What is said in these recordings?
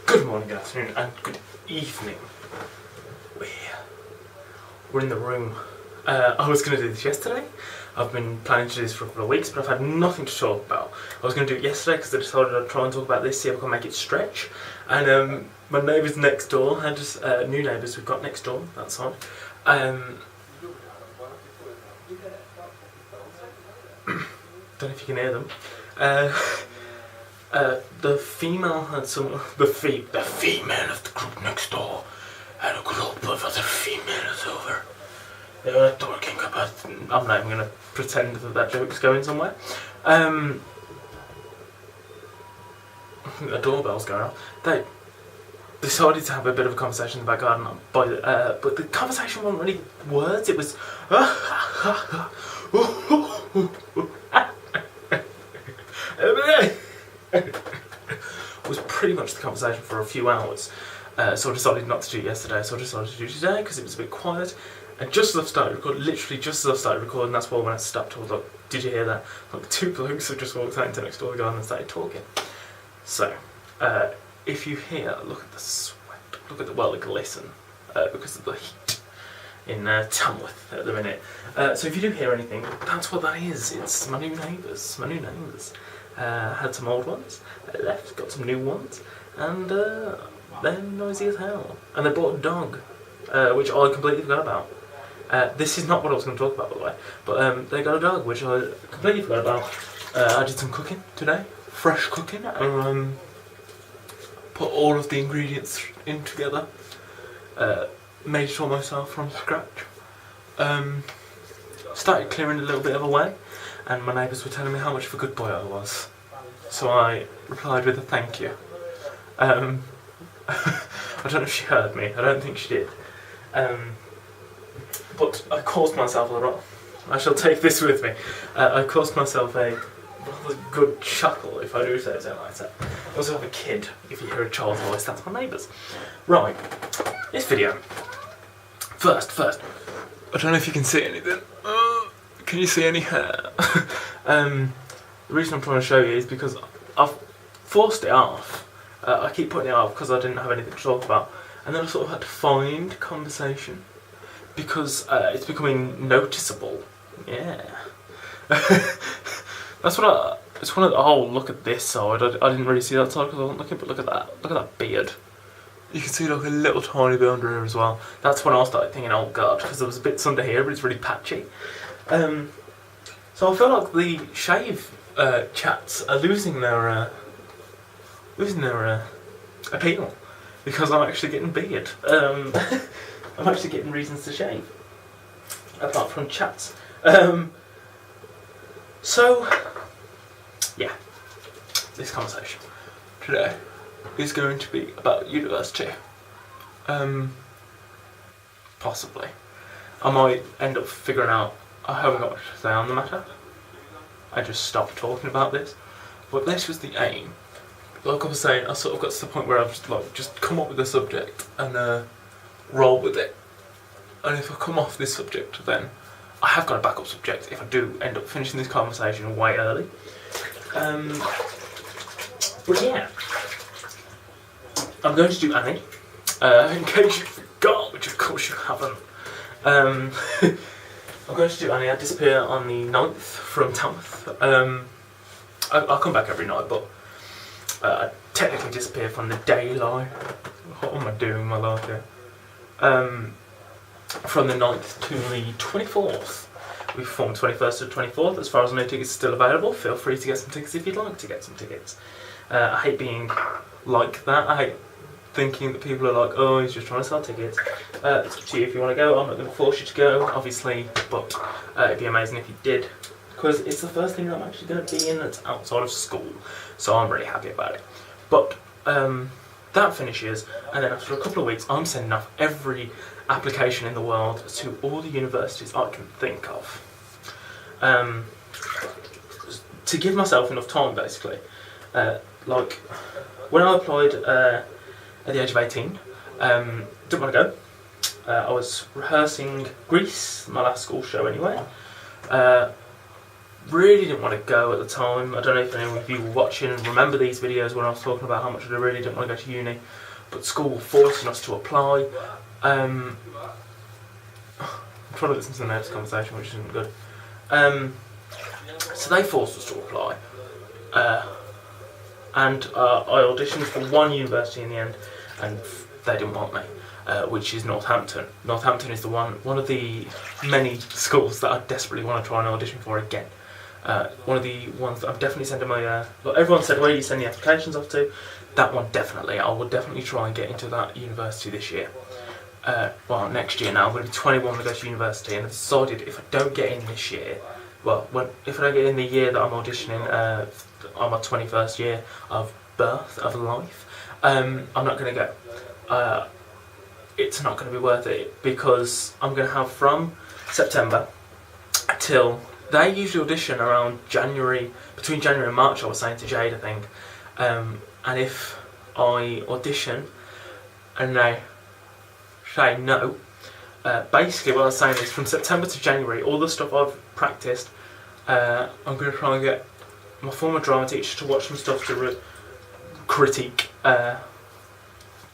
Good morning, good afternoon, and good evening. We're in the room. I was going to do this yesterday. I've been planning to do this for a couple of weeks, but I've had nothing to talk about. I was going to do it yesterday because I decided I'd try and talk about this, see if I can make it stretch. And my neighbours next door had just new neighbours we've got next door, that's fine. Don't know if you can hear them. The female had some. The female of the group next door had a group of other females over. They were talking about. I'm not even going to pretend that joke's going somewhere. The doorbell's going off. They decided to have a bit of a conversation in the back garden, but the conversation wasn't really words. It was. Was pretty much the conversation for a few hours. So I decided not to do it yesterday, so I decided to do it today because it was a bit quiet. And just as I've started recording, literally just as I've started recording, that's why when I stopped I was like, did you hear that? Like two blokes have just walked out into next door garden and started talking. So, if you hear, look at the sweat, look at the glisten, because of the heat in Tamworth at the minute. So if you do hear anything, that's what that is. It's my new neighbours, had some old ones, left, got some new ones, and they're noisy as hell. And they bought a dog, which I completely forgot about. This is not what I was going to talk about, by the way, but they got a dog, which I completely forgot about. I did some cooking today, fresh cooking, and put all of the ingredients in together, made it all myself from scratch. Started clearing a little bit of away, and my neighbours were telling me how much of a good boy I was. So I replied with a thank you. I don't know if she heard me, I don't think she did. But I caused myself I shall take this with me. I caused myself a rather good chuckle, if I do say so myself. I also have a kid. If you hear a child's voice, that's my neighbours. Right, this video. First, I don't know if you can see anything. Can you see any hair? The reason I'm trying to show you is because I've forced it off. I keep putting it off because I didn't have anything to talk about. And then I sort of had to find conversation because it's becoming noticeable. Yeah. It's one of the, oh, look at this side. I didn't really see that side because I wasn't looking, but look at that. Look at that beard. You can see like a little tiny bit under here as well. That's when I started thinking, oh god, because there was bits under here, but it's really patchy. So I feel like the shave chats are losing their appeal because I'm actually getting beard. I'm actually getting reasons to shave, apart from chats. So yeah, this conversation today is going to be about university. Possibly. I might end up figuring out I haven't got much to say on the matter. I just stopped talking about this. But this was the aim. Like I was saying, I sort of got to the point where I've just come up with a subject and roll with it. And if I come off this subject, then I have got a backup subject if I do end up finishing this conversation way early. But yeah, I'm going to do Annie, in case you forgot, which of course you haven't. I'm going to do Annie. I disappear on the 9th from Tamworth. I'll come back every night, but I technically disappear from the daylight. What am I doing in my life here? From the 9th to the 24th. We perform 21st to 24th. As far as I know, tickets are still available. Feel free to get some tickets if you'd like to get some tickets. I hate being like that. I hate thinking that people are like, oh, he's just trying to sell tickets. It's up to you if you want to go. I'm not going to force you to go, obviously, but it'd be amazing if you did, because it's the first thing that I'm actually going to be in that's outside of school, so I'm really happy about it. But that finishes, and then after a couple of weeks, I'm sending off every application in the world to all the universities I can think of, to give myself enough time, basically. Like, when I applied at the age of 18, didn't want to go. I was rehearsing Grease, my last school show anyway. really didn't want to go at the time. I don't know if any of you were watching and remember these videos when I was talking about how much I really didn't want to go to uni, but school were forcing us to apply. I'm trying to listen to the next conversation, which isn't good. So they forced us to apply, and I auditioned for one university in the end, and they didn't want me, which is Northampton. Northampton is one of the many schools that I desperately want to try and audition for again. One of the ones that I'm definitely sending my... everyone said, where are you sending the applications off to? That one definitely. I will definitely try and get into that university this year. Well, next year now. I'm going to be 21 when I go to university, and I've decided if I don't get in this year, if I don't get in the year that I'm auditioning on my 21st year of birth, of life, I'm not going to go. It's not going to be worth it, because I'm going to have from September till... They usually audition around January, between January and March, I was saying to Jade, I think. And if I audition and they say no, basically what I was saying is from September to January, all the stuff I've practiced, I'm going to try and get my former drama teacher to watch some stuff to critique. I'm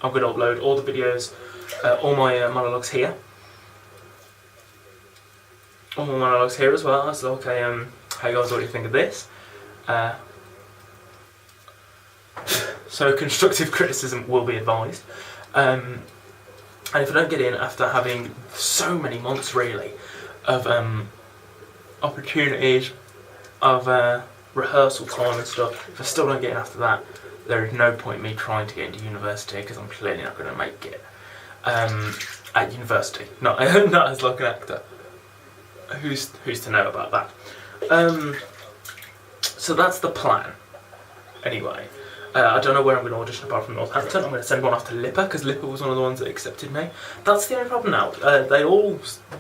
going to upload all the videos, all my monologues here. All my monologues here as well. So okay, hey guys, what do you think of this? So constructive criticism will be advised. And if I don't get in after having so many months really of opportunities, of rehearsal time and stuff, if I still don't get in after that, there is no point in me trying to get into university, because I'm clearly not going to make it at university. Not as like an actor. Who's to know about that? So that's the plan. Anyway, I don't know where I'm going to audition apart from Northampton. I'm going to send one off to LIPA, because LIPA was one of the ones that accepted me. That's the only problem now.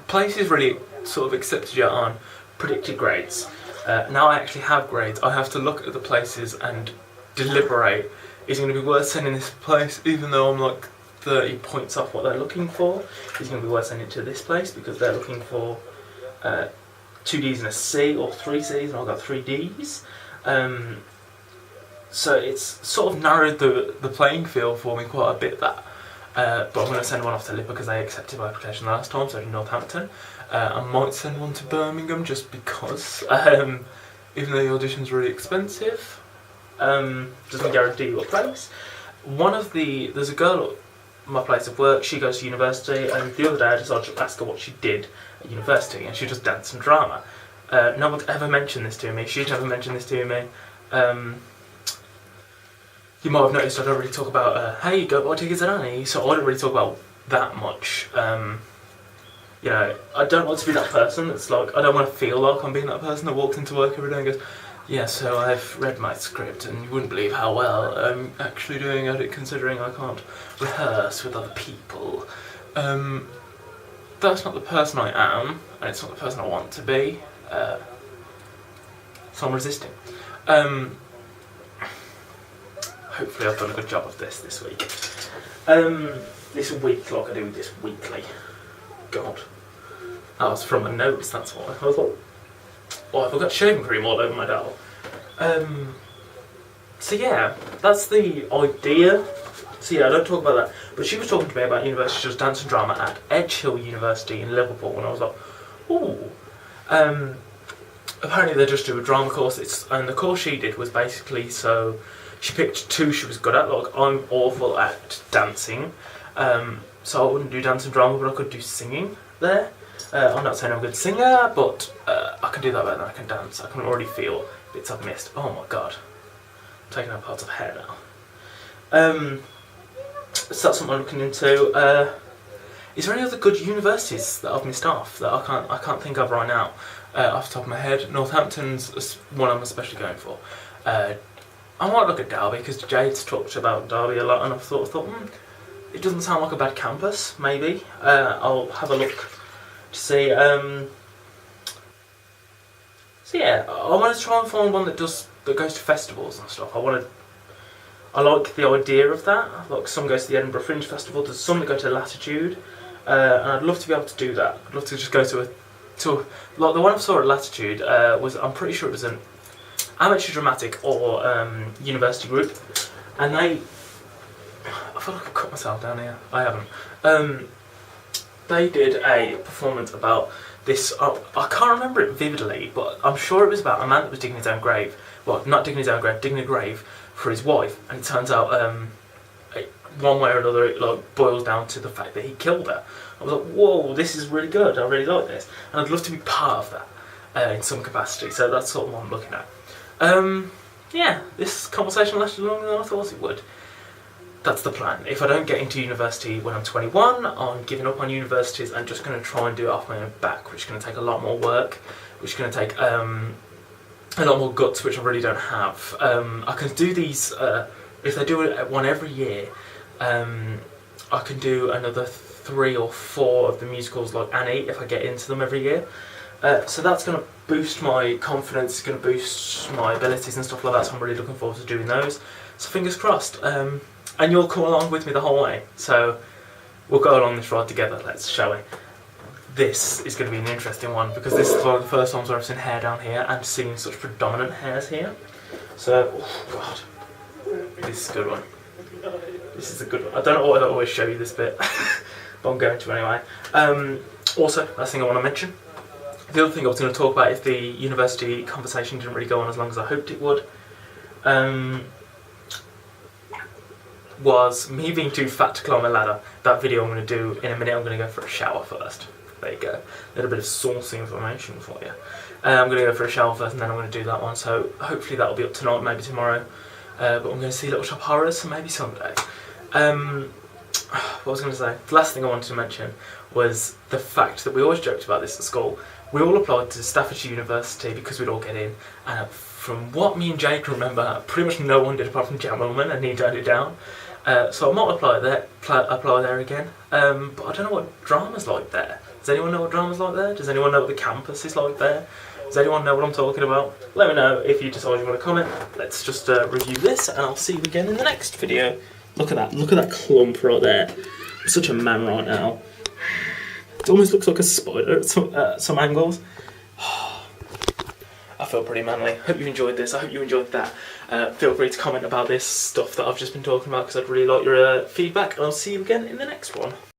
Places really sort of accepted you on predicted grades. Now I actually have grades. I have to look at the places and deliberate. Is it going to be worth sending this place, even though I'm like 30 points off what they're looking for? Is it going to be worth sending it to this place because they're looking for 2 Ds and a C, or 3 Cs, and I've got 3 Ds. So it's sort of narrowed the playing field for me quite a bit, that. But I'm going to send one off to LIPA because they accepted my application last time, so in Northampton. I might send one to Birmingham just because, even though the audition's really expensive, doesn't guarantee you a place. There's a girl at my place of work, she goes to university, and the other day I decided to ask her what she did at university, and she does dance and drama. No one's ever mentioned this to me. She'd never mentioned this to me. You might have noticed I don't really talk about, hey, go buy tickets at Annie, so I don't really talk about that much. You know, I don't want to be that person that's like, I don't want to feel like I'm being that person that walks into work every day and goes, yeah, so I've read my script and you wouldn't believe how well I'm actually doing at it, considering I can't rehearse with other people. That's not the person I am, and it's not the person I want to be, so I'm resisting. Hopefully I've done a good job of this week. This week, like I do this weekly. God. That was from my notes, that's why. I was like, oh, I've got shaving cream all over my dowel. So yeah, that's the idea. So yeah, I don't talk about that. But she was talking to me about university. She does dance and drama at Edge Hill University in Liverpool, and I was like, ooh. Apparently they just do a drama course, and the course she did was basically, so she picked 2 she was good at. Like, I'm awful at dancing, so I wouldn't do dance and drama, but I could do singing there. I'm not saying I'm a good singer, but I can do that better than I can dance. I can already feel bits I've missed. Oh my god, I'm taking out parts of hair now. So that's something I'm looking into. Is there any other good universities that I've missed off that I can't think of right now? Off the top of my head, Northampton's one I'm especially going for. I might look at Derby, because Jade's talked about Derby a lot, and I've thought, it doesn't sound like a bad campus, maybe. I'll have a look to see. So yeah, I want to try and find one that goes to festivals and stuff. I like the idea of that. Like, some goes to the Edinburgh Fringe Festival, there's some that go to Latitude, and I'd love to be able to do that. I'd love to just go to to, like the one I saw at Latitude was, I'm pretty sure it was an amateur dramatic or university group, and I feel like I've cut myself down here. I haven't. They did a performance about this. I can't remember it vividly, but I'm sure it was about a man that was digging his own grave. Well, not digging his own grave, digging a grave for his wife, and it turns out one way or another it like boils down to the fact that he killed her. I was like, whoa, this is really good. I really like this, and I'd love to be part of that in some capacity. So that's sort of what I'm looking at. Yeah, this conversation lasted longer than I thought it would. That's the plan. If I don't get into university when I'm 21, I'm giving up on universities and just going to try and do it off my own back, which is going to take a lot more work, which is going to take a lot more guts, which I really don't have. I can do these, if they do one every year, I can do another 3 or 4 of the musicals like Annie if I get into them every year. So that's going to boost my confidence, it's going to boost my abilities and stuff like that, so I'm really looking forward to doing those. So fingers crossed. And you'll come along with me the whole way, so we'll go along this ride together, shall we? This is going to be an interesting one, because this is one of the first times where I've seen hair down here, and seeing such predominant hairs here. So, oh god, this is a good one. This is a good one. I don't know why I always show you this bit, but I'm going to anyway. Also, last thing I want to mention, the other thing I was going to talk about, if the university conversation didn't really go on as long as I hoped it would, was me being too fat to climb a ladder. That video I'm going to do in a minute. I'm going to go for a shower first. There you go. A little bit of saucy information for you. I'm going to go for a shower first, and then I'm going to do that one. So hopefully that'll be up tonight, maybe tomorrow. But I'm going to see Little Shop Horrors, so maybe Sunday. What was I going to say? The last thing I wanted to mention was the fact that we always joked about this at school. We all applied to Staffordshire University because we'd all get in, and from what me and Jake remember, pretty much no one did apart from Jan Willman, and he died it down. So I might apply there again, but I don't know what drama's like there. Does anyone know what drama's like there? Does anyone know what the campus is like there? Does anyone know what I'm talking about? Let me know if you decide you want to comment. Let's just review this, and I'll see you again in the next video. Look at that clump right there. I'm such a man right now. It almost looks like a spider at some angles. I feel pretty manly. Hope you enjoyed this. I hope you enjoyed that. Feel free to comment about this stuff that I've just been talking about, because I'd really like your feedback, and I'll see you again in the next one.